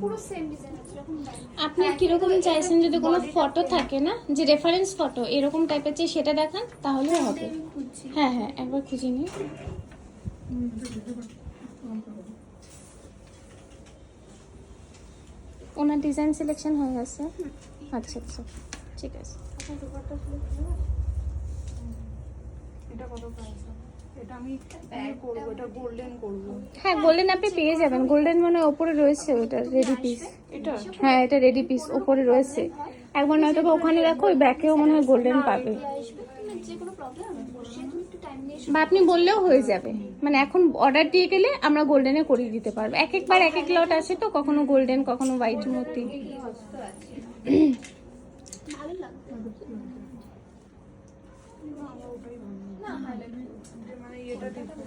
পুরো same design আছে এরকম। আপনি কিরকম চাইছেন? যদি কোনো ফটো থাকে না, যে রেফারেন্স ফটো এরকম টাইপের চেয়ে সেটা দেখান তাহলে হবে। হ্যাঁ হ্যাঁ, একবার খুঁজে নিন। ওনার ডিজাইন সিলেকশন হয়ে গেছে? আচ্ছা আচ্ছা, ঠিক আছে। এটা কত প্রাইস? এটা আমি করব, এটা গোল্ডেন করব। হ্যাঁ গোল্ডেন আপনি পেয়ে যাবেন। গোল্ডেন মানে ওপরে রয়েছে ওটা রেডি পিস। এটা হ্যাঁ এটা রেডি পিস ওপরে রয়েছে। একবার নয়তো বা ওখানে রাখো, ওই ব্যাকেও মনে হয় গোল্ডেন পাবে। যে কোনো প্রবলেম বসিয়ে তুমি একটু টাইম নিয়ে বা আপনি বললেও হয়ে যাবে, মানে এখন অর্ডার দিয়ে গেলে আমরা গোল্ডেনে করিয়ে দিতে পারবো। এক একবার এক এক লট আছে তো, কখনো গোল্ডেন কখনো হোয়াইট মতি। ভালো লাগবে না হাইলাইট মানে এটা দেখো